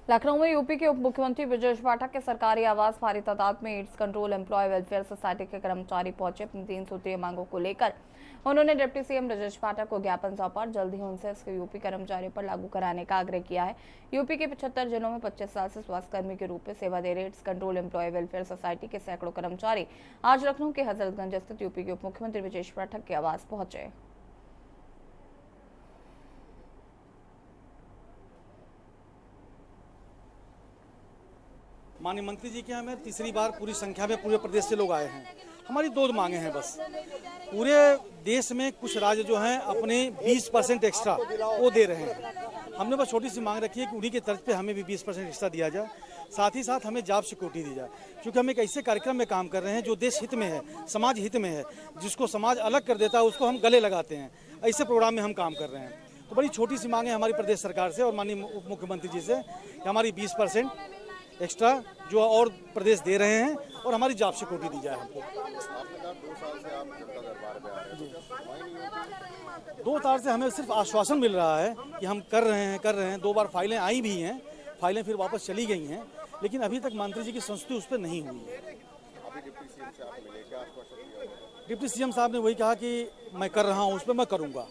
लखनऊ में यूपी के उप मुख्यमंत्री ब्रजेश पाठक के सरकारी आवास भारी तादाद में AIDS control employ welfare society के कर्मचारी पहुंचे। अपनी 3 सूत्रीय मांगों को लेकर उन्होंने डिप्टी सीएम ब्रजेश पाठक को ज्ञापन सौंपा। जल्द ही उनसे इसके यूपी कर्मचारियों पर लागू कराने का आग्रह किया है। यूपी के 75 जिलों में 25 साल से स्वास्थ्यकर्मी के रूप में सेवा दे रहे AIDS control employ welfare society के सैकड़ों कर्मचारी आज लखनऊ के हजरतगंज स्थित यूपी के उप मुख्यमंत्री ब्रजेश पाठक के आवास पहुंचे। माननीय मंत्री जी के यहाँ में तीसरी बार पूरी संख्या में पूरे प्रदेश से लोग आए हैं। हमारी 2 मांगे हैं बस। पूरे देश में कुछ राज्य जो हैं अपने 20% एक्स्ट्रा वो दे रहे हैं। हमने बस छोटी सी मांग रखी है कि उन्हीं के तर्ज पे हमें भी 20% एक्स्ट्रा दिया जाए। साथ ही साथ हमें जॉब सिक्योरिटी दी जाए, क्योंकि हम एक ऐसे कार्यक्रम में काम कर रहे हैं जो देश हित में है, समाज हित में है। जिसको समाज अलग कर देता है उसको हम गले लगाते हैं। ऐसे प्रोग्राम में हम काम कर रहे हैं। तो बड़ी छोटी सी मांग है हमारी प्रदेश सरकार से और माननीय उप मुख्यमंत्री जी से कि हमारी 20% एक्स्ट्रा जो और प्रदेश दे रहे हैं और हमारी जॉब सिक्योरिटी दी जाए हमको। 2 साल से हमें सिर्फ आश्वासन मिल रहा है कि हम कर रहे हैं। 2 बार फाइलें आई भी हैं, फाइलें फिर वापस चली गई हैं, लेकिन अभी तक मंत्री जी की संस्तुति उस पर नहीं हुई है। डिप्टी सीएम साहब ने वही कहा कि मैं कर रहा हूँ, उस पर मैं करूँगा।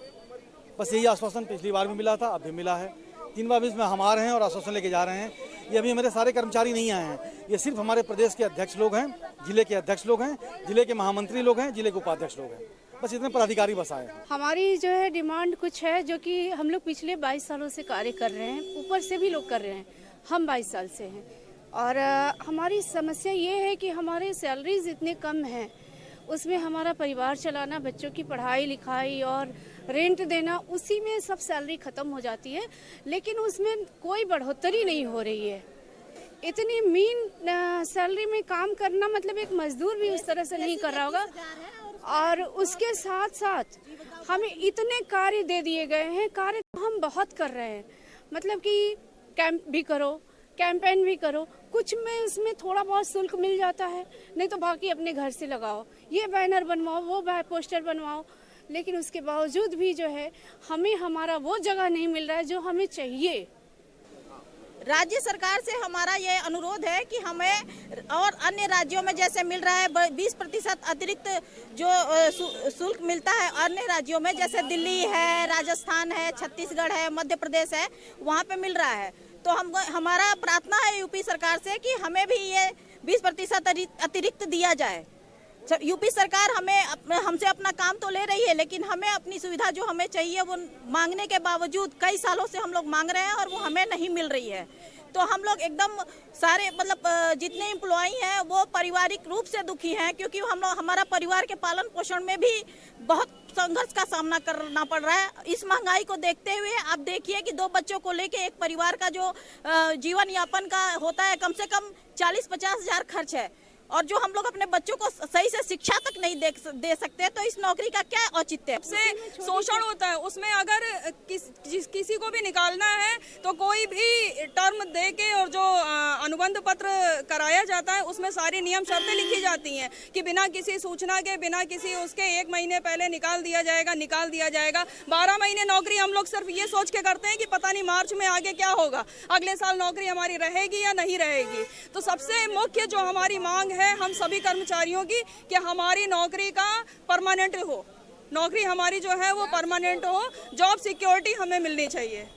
बस यही आश्वासन पिछली बार भी मिला था, अब भी मिला है। 3 बार भी इसमें हम आ रहे हैं और आश्वासन लेके जा रहे हैं। ये अभी हमारे सारे कर्मचारी नहीं आए हैं, ये सिर्फ हमारे प्रदेश के अध्यक्ष लोग हैं, जिले के अध्यक्ष लोग हैं, जिले के महामंत्री लोग हैं, जिले के उपाध्यक्ष लोग हैं। बस इतने पदाधिकारी बस आए हैं। हमारी जो है डिमांड कुछ है जो कि हम लोग पिछले 22 सालों से कार्य कर रहे हैं, ऊपर से भी लोग कर रहे हैं। हम 22 साल से हैं और हमारी समस्या ये है कि हमारे सैलरीज इतने कम हैं, उसमें हमारा परिवार चलाना, बच्चों की पढ़ाई लिखाई और रेंट देना, उसी में सब सैलरी ख़त्म हो जाती है। लेकिन उसमें कोई बढ़ोतरी नहीं हो रही है। इतनी मीन सैलरी में काम करना मतलब एक मजदूर भी उस तरह से नहीं कर रहा होगा। और उसके साथ साथ हमें इतने कार्य दे दिए गए हैं, कार्य तो हम बहुत कर रहे हैं। मतलब कि कैंप भी करो, कैंपेन भी करो, कुछ में उसमें थोड़ा बहुत शुल्क मिल जाता है, नहीं तो बाकी अपने घर से लगाओ, ये बैनर बनवाओ, वो पोस्टर बनवाओ। लेकिन उसके बावजूद भी जो है हमें हमारा वो जगह नहीं मिल रहा है जो हमें चाहिए। राज्य सरकार से हमारा ये अनुरोध है कि हमें और अन्य राज्यों में जैसे मिल रहा है 20% अतिरिक्त जो शुल्क मिलता है अन्य राज्यों में, जैसे दिल्ली है, राजस्थान है, छत्तीसगढ़ है, मध्य प्रदेश है, वहाँ पे मिल रहा है। तो हमारा प्रार्थना है यूपी सरकार से कि हमें भी ये 20% अतिरिक्त दिया जाए। यूपी सरकार हमसे अपना काम तो ले रही है, लेकिन हमें अपनी सुविधा जो हमें चाहिए वो मांगने के बावजूद कई सालों से हम लोग मांग रहे हैं और वो हमें नहीं मिल रही है। तो हम लोग एकदम सारे मतलब जितने एम्प्लॉय हैं वो पारिवारिक रूप से दुखी हैं, क्योंकि हमारा परिवार के पालन पोषण में भी बहुत संघर्ष का सामना करना पड़ रहा है। इस महंगाई को देखते हुए आप देखिए कि 2 बच्चों को लेके एक परिवार का जो जीवन यापन का होता है, कम से कम 40-50 हजार खर्च है। और जो हम लोग अपने बच्चों को सही से शिक्षा तक नहीं दे सकते, तो इस नौकरी का क्या औचित्य है? से शोषण होता है, उसमें अगर किसी को भी निकालना है तो कोई भी टर्म दे के और जो अनुबंध पत्र कराया जाता है उसमें सारी नियम शर्तें लिखी जाती हैं कि बिना किसी सूचना के, बिना किसी उसके 1 महीने पहले निकाल दिया जाएगा। 12 महीने नौकरी हम लोग सिर्फ ये सोच के करते हैं कि पता नहीं मार्च में आगे क्या होगा, अगले साल नौकरी हमारी रहेगी या नहीं रहेगी। तो सबसे मुख्य जो हमारी मांग है हम सभी कर्मचारियों की कि हमारी नौकरी का परमानेंट हो, नौकरी हमारी जो है वो परमानेंट हो, जॉब सिक्योरिटी हमें मिलनी चाहिए।